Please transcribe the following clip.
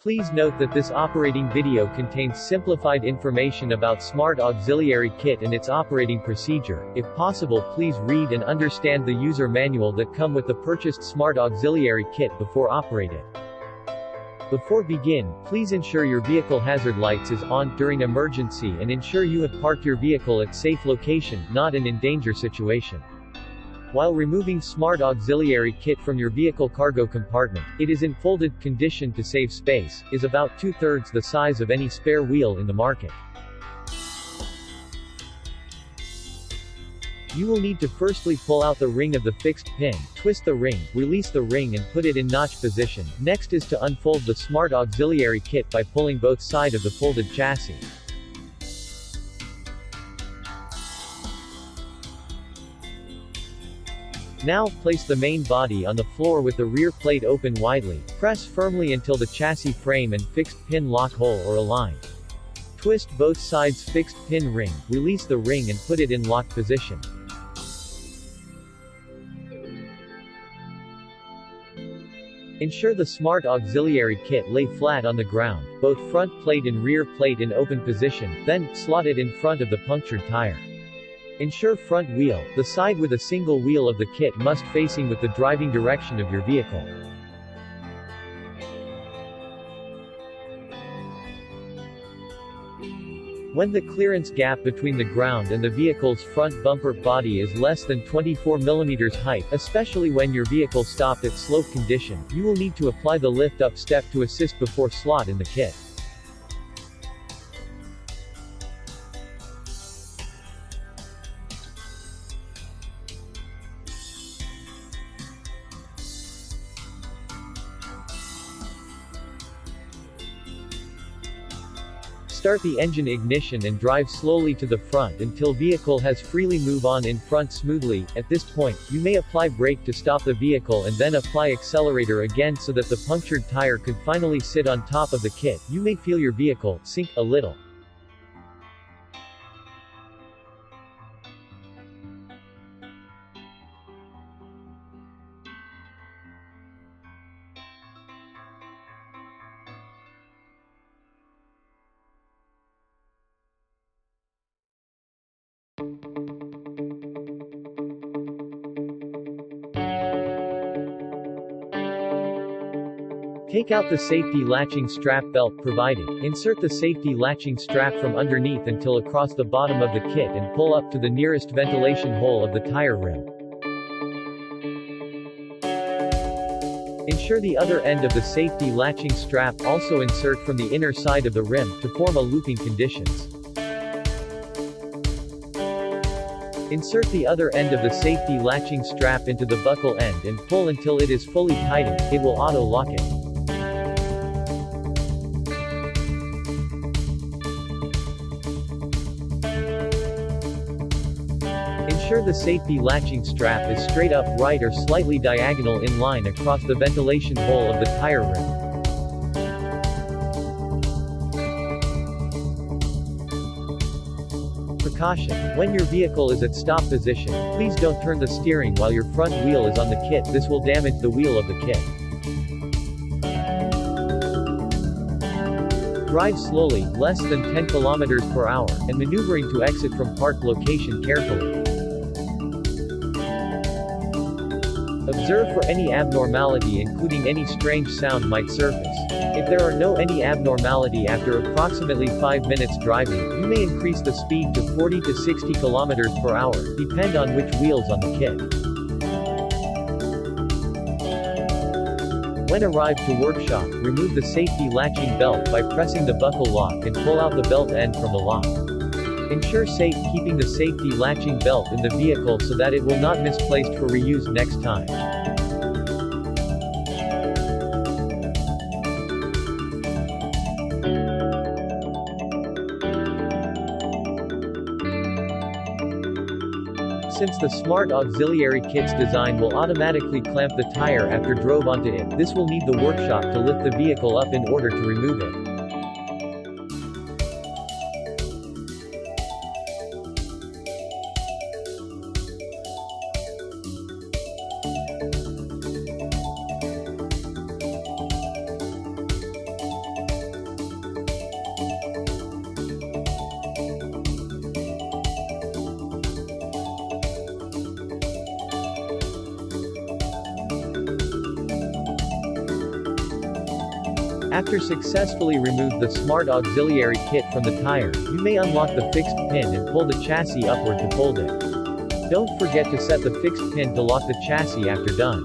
Please note that this operating video contains simplified information about Smart Auxiliary Kit and its operating procedure. If possible, please read and understand the user manual that come with the purchased Smart Auxiliary Kit before operate it. Before begin, please ensure your vehicle hazard lights is on during emergency and ensure you have parked your vehicle at safe location, not in danger situation. While removing Smart Auxiliary Kit from your vehicle cargo compartment, it is in folded condition to save space, is about 2/3 the size of any spare wheel in the market. You will need to firstly pull out the ring of the fixed pin, twist the ring, release the ring and put it in notch position. Next is to unfold the Smart Auxiliary Kit by pulling both sides of the folded chassis. Now, place the main body on the floor with the rear plate open widely, press firmly until the chassis frame and fixed pin lock hole are aligned. Twist both sides fixed pin ring, release the ring and put it in lock position. Ensure the Smart Auxiliary Kit lay flat on the ground, both front plate and rear plate in open position, then, slot it in front of the punctured tire. Ensure front wheel, the side with a single wheel of the kit must facing with the driving direction of your vehicle. When the clearance gap between the ground and the vehicle's front bumper body is less than 24 mm height, especially when your vehicle stopped at slope condition, you will need to apply the lift-up step to assist before slot in the kit. Start the engine ignition and drive slowly to the front until vehicle has freely move on in front smoothly. At this point, you may apply brake to stop the vehicle and then apply accelerator again so that the punctured tire could finally sit on top of the kit. You may feel your vehicle sink a little. Take out the safety latching strap belt provided. Insert the safety latching strap from underneath until across the bottom of the kit and pull up to the nearest ventilation hole of the tire rim. Ensure the other end of the safety latching strap also insert from the inner side of the rim to form a looping conditions. Insert the other end of the safety latching strap into the buckle end and pull until it is fully tightened. It will auto-lock it. Ensure the safety latching strap is straight up right or slightly diagonal in line across the ventilation hole of the tire rim. Precaution: when your vehicle is at stop position, please don't turn the steering while your front wheel is on the kit. This will damage the wheel of the kit. Drive slowly, less than 10 km/h, and maneuvering to exit from parked location carefully. Observe for any abnormality, including any strange sound might surface. If there are no any abnormality after approximately 5 minutes driving, you may increase the speed to 40 to 60 km/h, depend on which wheels on the kit. When arrived to workshop, remove the safety latching belt by pressing the buckle lock and pull out the belt end from the lock. Ensure safe keeping the safety latching belt in the vehicle so that it will not misplaced for reuse next time. Since the Smart Auxiliary Kit's design will automatically clamp the tire after drove onto it, this will need the workshop to lift the vehicle up in order to remove it. After successfully remove the Smart Auxiliary Kit from the tire, you may unlock the fixed pin and pull the chassis upward to hold it. Don't forget to set the fixed pin to lock the chassis after done.